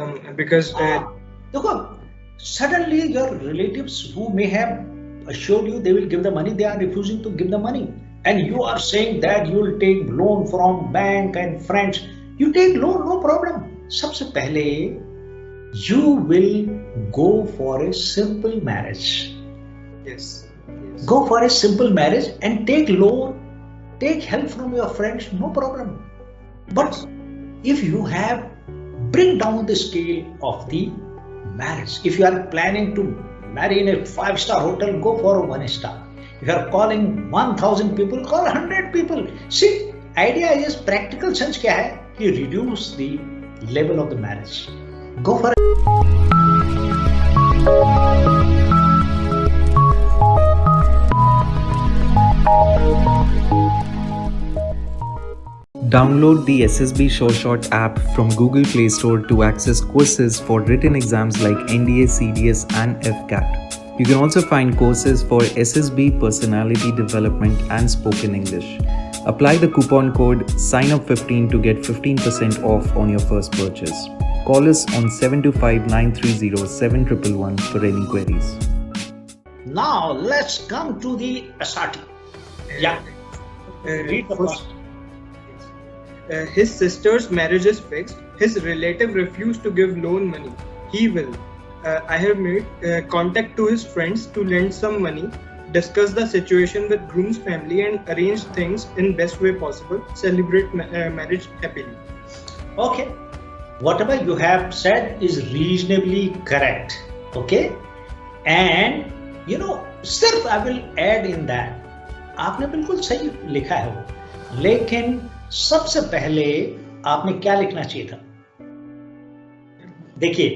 problem because Look, suddenly your relatives who may have assured you they will give the money, they are refusing to give the money. And you are saying that you will take loan from bank and friends. You take loan, no problem. सबसे पहले you will go for a simple marriage. yes. Go for a simple marriage and take loan, take help from your friends, no problem. But if you have, bring down the scale of the marriage. If you are planning to marry in a 5-star hotel, go for a 1-star. If you are calling 1000 people, call 100 people. See, idea is practical sense क्या है कि reduce the level of the marriage. Go for Download the SSB SureShot app from Google Play Store to access courses for written exams like NDA, CDS and AFCAT. You can also find courses for SSB Personality Development and Spoken English. Apply the coupon code SIGNUP15 to get 15% off on your first purchase. Call us on 725-930-7111 for any queries. Now let's come to the SRT. Yeah. Read the first. His sister's marriage is fixed. His relative refused to give loan money. He will. I have made contact to his friends to lend some money, discuss the situation with groom's family and arrange things in best way possible. Celebrate marriage happily. Okay. Whatever you have said is reasonably correct. Okay. And सिर्फ I will add in that. आपने बिल्कुल सही लिखा है वो, लेकिन सबसे पहले आपने क्या लिखना चाहिए था? देखिए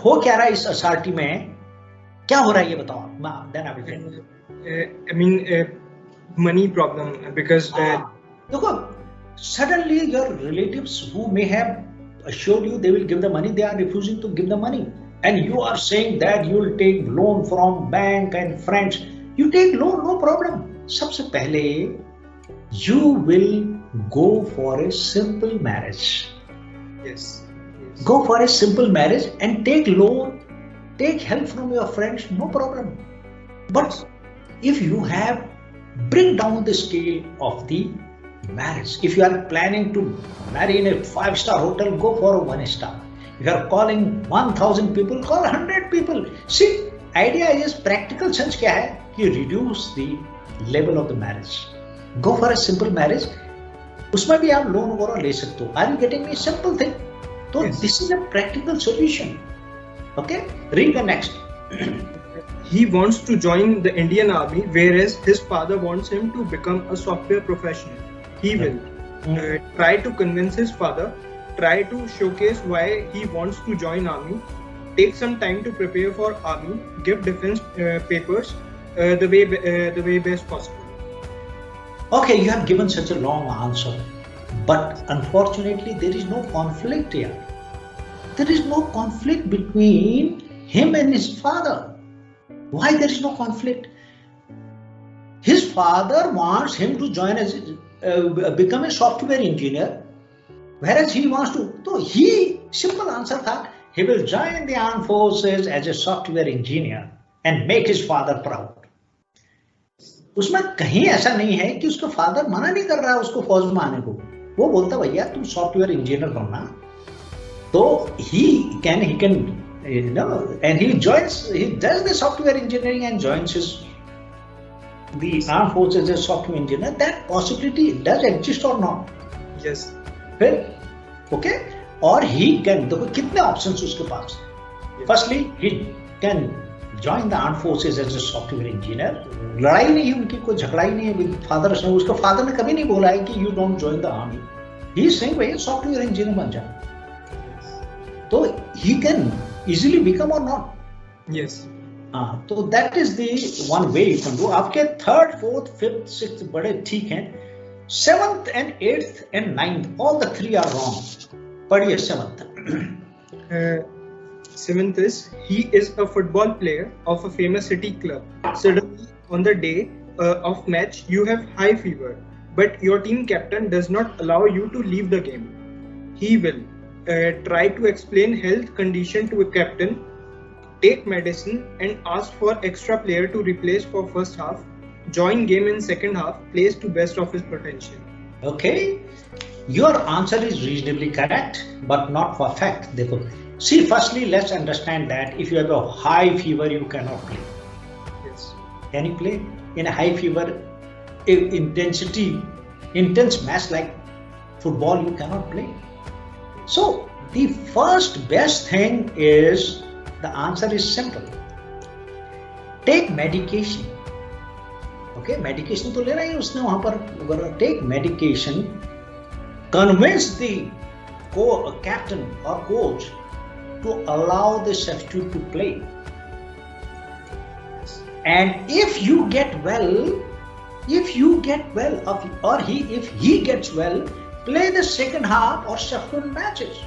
हो क्या रहा है इस एसआरटी में, क्या हो रहा है ये बताओ आप. Then I will tell you. I mean money problem because look, suddenly your relatives who may have assured you they will give the money, they are refusing to give the money. And you are saying that you will take loan from bank and friends. You take loan, no problem. सबसे पहले you will go for a simple marriage. Yes. Go for a simple marriage and take loan, take help from your friends, no problem. But if you have, bring down the scale of the marriage. If you are planning to marry in a 5-star hotel, go for a 1-star. If you are calling 1000 people, call 100 people. See, idea is practical sense क्या है कि reduce the level of the marriage. Go for a simple marriage. उसमें भी आप loan वगैरह ले सकते हो. Are you getting me? Simple thing. So yes. This is a practical solution. Okay. Read the next. He wants to join the Indian Army, whereas his father wants him to become a software professional. He will try to convince his father. Try to showcase why he wants to join army. Take some time to prepare for army. Give defense papers the way best possible. Okay, you have given such a long answer, but unfortunately there is no conflict here. There is no conflict between him and his father. Why there is no conflict? His father wants him to join as become a software engineer, whereas he wants to. So simple answer था, he will join the armed forces as a software engineer and make his father proud. उसमें कहीं ऐसा नहीं है कि उसका father मना नहीं कर रहा है उसको फौज में आने को. वो बोलता भैया तुम सॉफ्टवेयर इंजीनियर बनना. तो he can and he does the software engineering and joins the armed forces as a software engineer. That possibility does exist or not? Yes. फिर okay, और he can, देखो कितने options उसके पास. Firstly, he can join the armed forces as a software engineer. लड़ाई नहीं है उनकी, कोई झगड़ा ही नहीं है with father. उसका father ने कभी नहीं बोला है कि you don't join the army. He is saying भैया software engineer बन जा. तो he can easily become or not. Yes. तो that is the one way you can do. आपके 3rd, 4th, 5th, 6th बड़े ठीक हैं. 7th and 8th and 9th, all the 3 are wrong. पढ़िए 7th. 7th is, he is a football player of a famous city club. Suddenly, on the day of match, you have high fever, but your team captain does not allow you to leave the game. He will try to explain health condition to a captain, take medicine and ask for extra player to replace for first half, join game in second half, plays to best of his potential. Okay, your answer is reasonably correct, but not perfect. Dekho. See, firstly, let's understand that if you have a high fever, you cannot play. Yes. Can you play in a high fever, intense match like football? You cannot play. So the first best thing is, the answer is simple. Take medication. Okay, medication तो ले रहा है उसने वहां पर. Take medication. Convince the captain or coach to allow the substitute to play. And if you get well, if he gets well, play the second half or subsequent matches.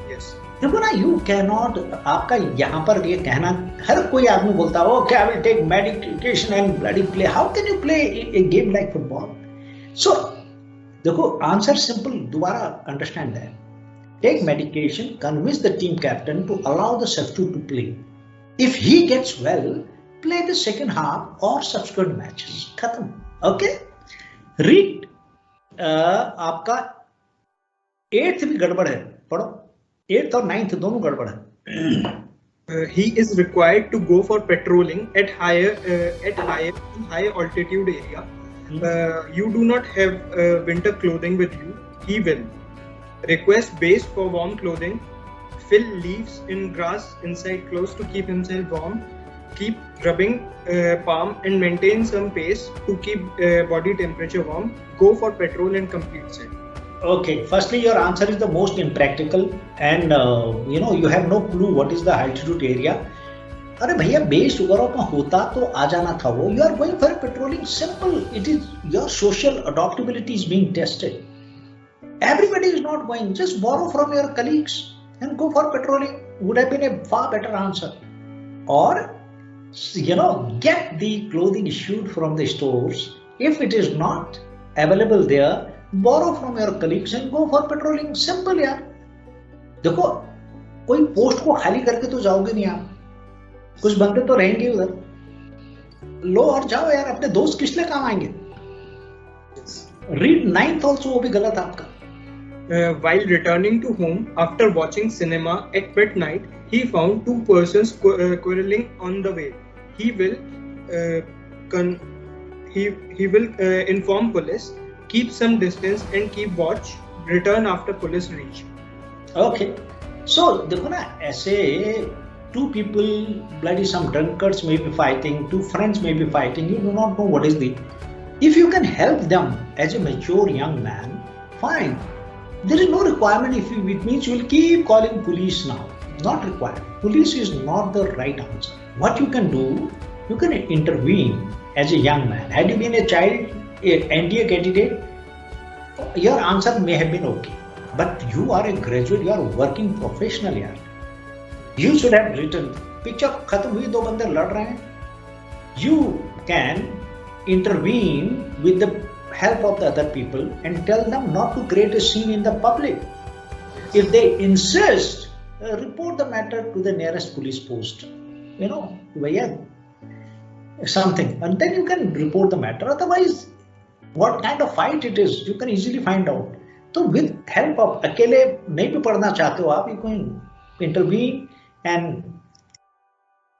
Yes. देखो ना, you cannot, आपका यहाँ पर ये कहना, हर कोई आदमी बोलता है, okay, I will take medication and bloody play. How can you play a game like football? So, देखो, answer simple, दोबारा understand that. Take medication, convince the team captain to allow the substitute to play. If he gets well, play the second half or subsequent matches. खत्म. Okay? Read. आपका 8th भी गड़बड़ है, पढ़ो. 8th और 9th दोनों गड़बड़ है. He is required to go for patrolling at higher altitude area. You do not have winter clothing with you. He will request base for warm clothing. Fill leaves in grass inside clothes to keep himself warm. Keep rubbing palm and maintain some pace to keep body temperature warm. Go for patrol and complete set. Okay, firstly, your answer is the most impractical, and you have no clue what is the altitude area. अरे भैया, base Europe में होता तो आ जाना था वो. You are going for patrolling. Simple. It is your social adaptability is being tested. Everybody is not going. Just borrow from your colleagues and go for patrolling. Would have been a far better answer. Or get the clothing issued from the stores. If it is not available there, borrow from your colleagues and go for patrolling. Simple यार. देखो, कोई post को खाली करके तो जाओगे नहीं आप. कुछ बंदे तो रहेंगे उधर. लो और जाओ यार, अपने दोस्त किस लिए काम आएंगे. Read 9th also, वो भी गलत आपका. While returning to home after watching cinema at midnight, he found two persons quarreling on the way. He will inform police, keep some distance and keep watch. Return after police reach. Okay. So देखो ना, ऐसे two people, bloody some drunkards may be fighting, two friends may be fighting. You do not know what is the. If you can help them as a mature young man, fine. There is no requirement. It means you will keep calling police now. Not required. Police is not the right answer. What you can do, you can intervene as a young man. Had you been a child, a NDA candidate, your answer may have been okay. But you are a graduate, you are a working professional here. You should have written, picture खत्म हुई, दो बंदे लड़ रहे हैं. You can intervene with the help of the other people and tell them not to create a scene in the public. If they insist, report the matter to the nearest police post. Something, and then you can report the matter. Otherwise, what kind of fight it is, you can easily find out. So with help of, अकेले नहीं भी पढ़ना चाहते हो आप, you can intervene and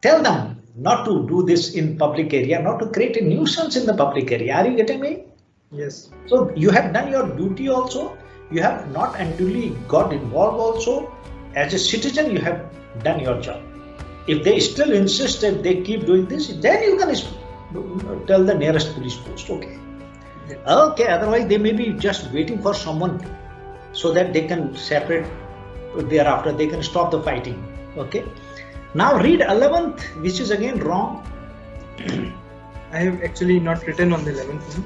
tell them not to do this in public area, not to create a nuisance in the public area. Are you getting me? Yes. So you have done your duty also. You have not unduly got involved also. As a citizen, you have done your job. If they still insist that they keep doing this, then you can tell the nearest police post. Okay. Yes. Okay. Otherwise, they may be just waiting for someone so that they can separate thereafter. They can stop the fighting. Okay. Now read 11th, which is again wrong. I have actually not written on the 11th one.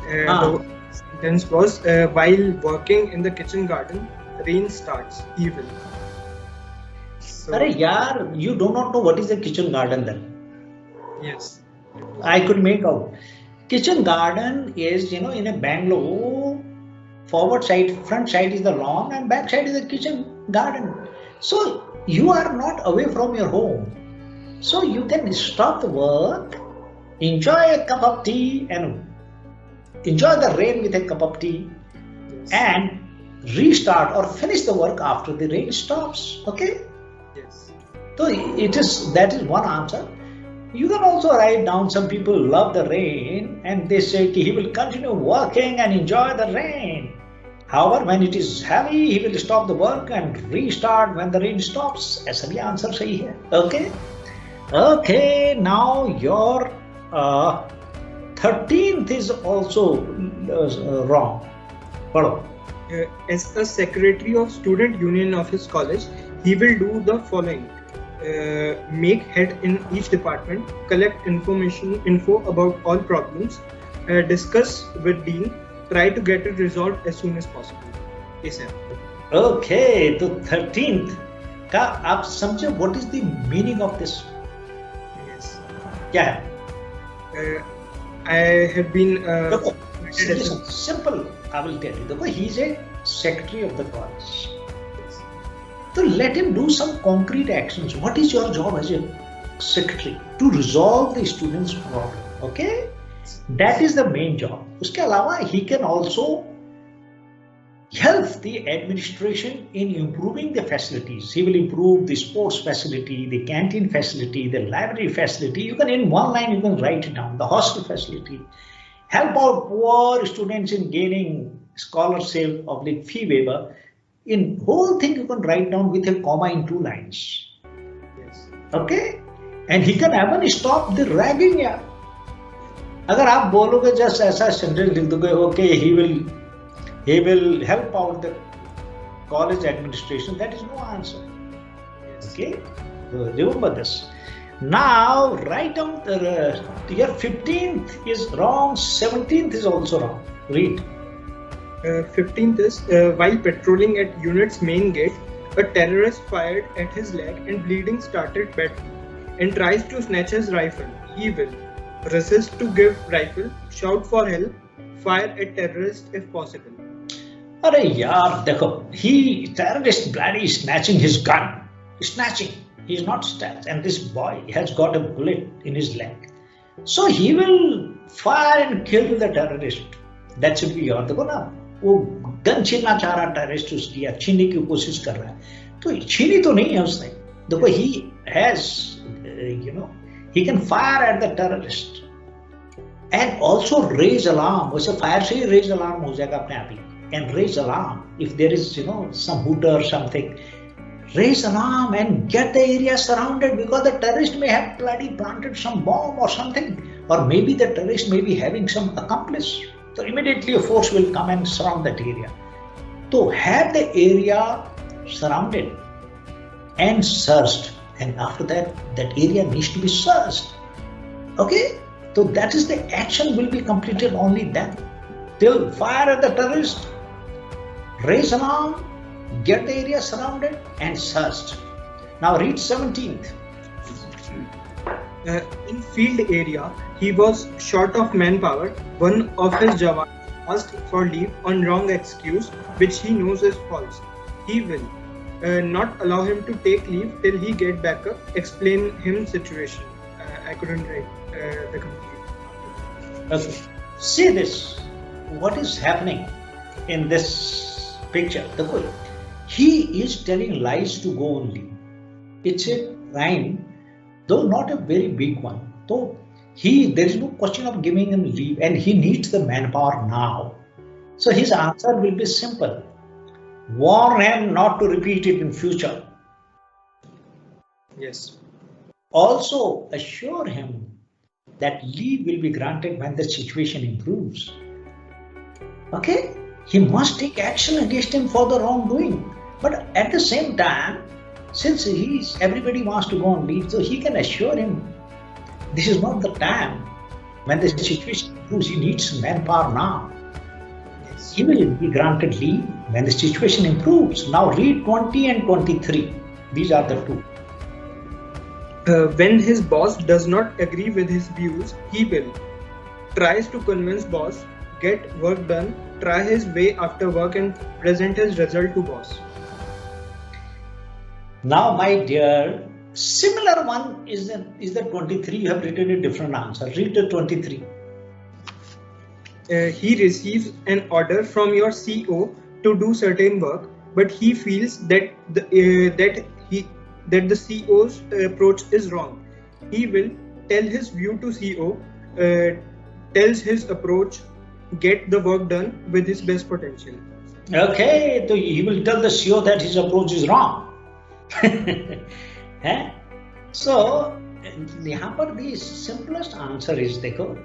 The sentence was, while working in the kitchen garden, rain starts. He will. So, Arey yaar, you do not know what is the kitchen garden then. Yes. I could make out. Kitchen garden is, in a Bangalore, Forward side, front side is the lawn and back side is the kitchen garden. So you are not away from your home. So you can stop the work, enjoy a cup of tea and enjoy the rain with a cup of tea, Yes. and restart or finish the work after the rain stops. Okay? Yes. So that is one answer. You can also write down, some people love the rain and they say he will continue working and enjoy the rain. However, when it is heavy, he will stop the work and restart when the rain stops. ऐसा भी answer सही है. Okay? Okay, now your 13th is also wrong. पढ़ो. As a secretary of student union of his college, he will do the following: make head in each department, collect info about all problems, discuss with dean, try to get it resolved as soon as possible. Yes, sir. Okay, तो 13th का आप समझे what is the meaning of this? Yes. क्या है? I have been देखो, simple, I will tell you. देखो, he is a secretary of the college. So let him do some concrete actions. What is your job as a secretary? To resolve the students' problem. Okay? That is the main job. उसके अलावा he can also help the administration in improving the facilities. He will improve the sports facility, the canteen facility, the library facility. You can, in one line, you can write it down. The hostel facility. Help out poor students in gaining scholarship of the fee waiver. In whole thing, you can write down with a comma in 2 lines. Yes. Okay? And he can even stop the ragging. Yeah. अगर आप बोलोगे just ऐसा sentence लिख दोगे, okay, he will help out the college administration, that is no answer. Yes. Okay? So remember this. Now write down your 15th is wrong, 17th is also wrong. Read. 15th is while patrolling at unit's main gate, a terrorist fired at his leg and bleeding started badly and tries to snatch his rifle. He will resist to give rifle, shout for help, fire at terrorist if possible. अरे यार देखो, he terrorist bloody snatching his gun. Snatching. He is not stabbed, and this boy has got a bullet in his leg. So he will fire and kill the terrorist. That should be your. देखो ना, वो gun छीनना चाह रहा terrorist उसकी, या छीनने की कोशिश कर रहा है, तो छीनी तो नहीं है उसने. देखो, he has, he can fire at the terrorist and also raise alarm. वैसे fire से ही raise alarm हो जाएगा अपने आप ही. And raise alarm if there is, some hooter or something. Raise alarm and get the area surrounded, because the terrorist may have bloody planted some bomb or something, or maybe the terrorist may be having some accomplice. So immediately a force will come and surround that area. So have the area surrounded and searched, and after that area needs to be searched. Okay? So that is the action will be completed only then. They'll fire at the terrorist, raise alarm, get the area surrounded and searched. Now read 17th. In field area, he was short of manpower. One of his jawans asked for leave on wrong excuse, which he knows is false. He will not allow him to take leave till he get back up. Explain him situation. I couldn't write the complete. Okay. See this. What is happening in this picture? He is telling lies to go on leave. It's a crime, though not a very big one. So there is no question of giving him leave, and he needs the manpower now. So his answer will be simple. Warn him not to repeat it in future. Yes. Also assure him that leave will be granted when the situation improves. Okay? He must take action against him for the wrongdoing. But at the same time, since everybody wants to go on leave, so he can assure him this is not the time. When the situation improves, he needs manpower now. Yes. He will be granted leave when the situation improves. Now read 20 and 23. These are the two. When his boss does not agree with his views, he will tries to convince boss get work done, try his way after work and present his result to boss. Now, my dear, similar one is the 23. You have written a different answer. Read the 23. He receives an order from your CO to do certain work, but he feels that the CO's approach is wrong. He will tell his view to CO, tells his approach, get the work done with his best potential. Okay, so he will tell the CO that his approach is wrong. So, यहाँ पर the simplest answer is, देखो,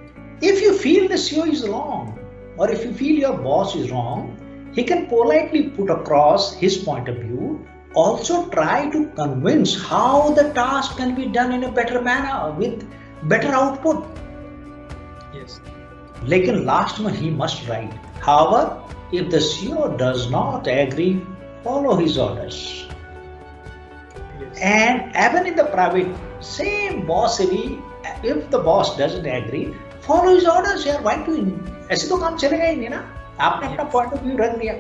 if you feel the CO is wrong, or if you feel your boss is wrong, he can politely put across his point of view. Also try to convince how the task can be done in a better manner with better output. Yes. Lekin last one he must write. However, if the CO does not agree, follow his orders. Yes. And even in the private, same boss if the boss doesn't agree, follow his orders. यार, why to? ऐसे तो काम चलेगा ही नहीं ना. आपने अपना point of view रख दिया.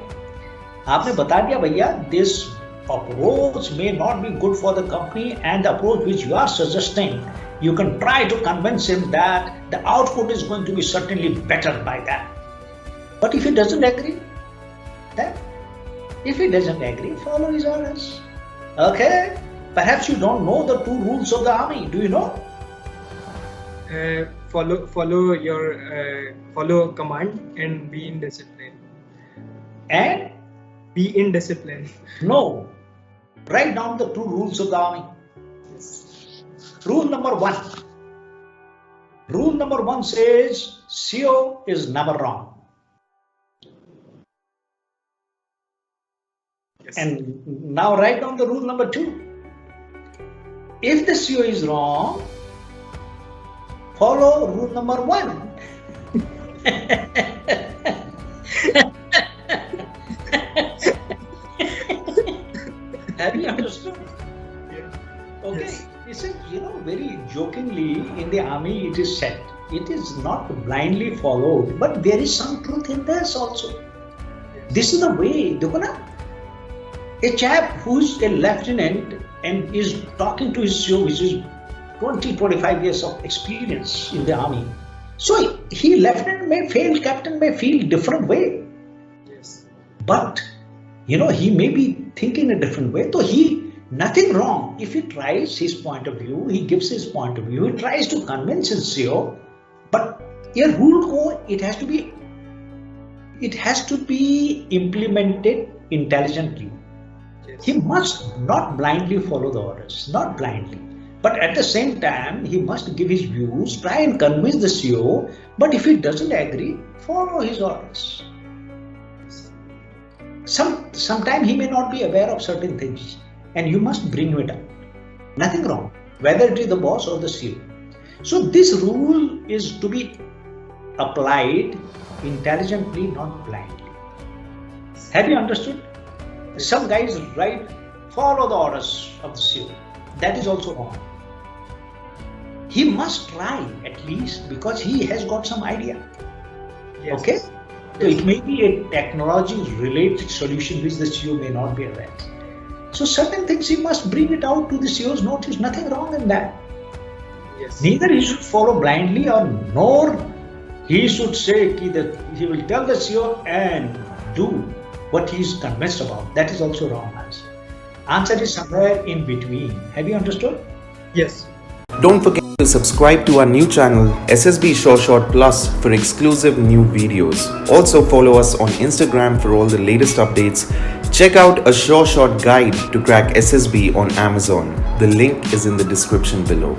आपने बता दिया भैया, this approach may not be good for the company, and the approach which you are suggesting, you can try to convince him that the output is going to be certainly better by that. But if he doesn't agree, then follow his orders. Okay? Perhaps you don't know the 2 rules of the army. Do you know? Follow command and be in discipline. And? Be in discipline. No. Write down the 2 rules of the army. Yes. Rule number 1. Rule number 1 says CO is never wrong. Yes. And now write down the rule number 2. If the CO is wrong, follow rule number 1. Have you understood? Yeah. Okay. Yes. This is, very jokingly in the army it is said. It is not blindly followed, but there is some truth in this also. Yes. This is the way. देखो ना, a chap who's a lieutenant and is talking to his CO, which is 20-25 years of experience in the army. So lieutenant may fail, captain may feel different way. Yes. But he may be thinking a different way. So nothing wrong if he tries his point of view, he gives his point of view, he tries to convince his CO. But a rule it has to be implemented intelligently. Yes. He must not blindly follow the orders, not blindly. But at the same time, he must give his views, try and convince the CO. But if he doesn't agree, follow his orders. Sometimes he may not be aware of certain things, and you must bring it up. Nothing wrong, whether it is the boss or the CO. So this rule is to be applied intelligently, not blindly. Have you understood? Some guys write, follow the orders of the CO. That is also wrong. He must try at least, because he has got some idea. Yes. Okay? So it may be a technology-related solution which the CO may not be aware. So certain things he must bring it out to the CO's notice. Nothing wrong in that. Yes. Neither he should follow blindly, nor he should say that he will tell the CO and do what he is convinced about. That is also wrong answer. Answer is somewhere in between. Have you understood? Yes. Don't forget to subscribe to our new channel SSB Short Plus for exclusive new videos. Also follow us on Instagram for all the latest updates. Check out a Short guide to crack SSB on Amazon. The link is in the description below.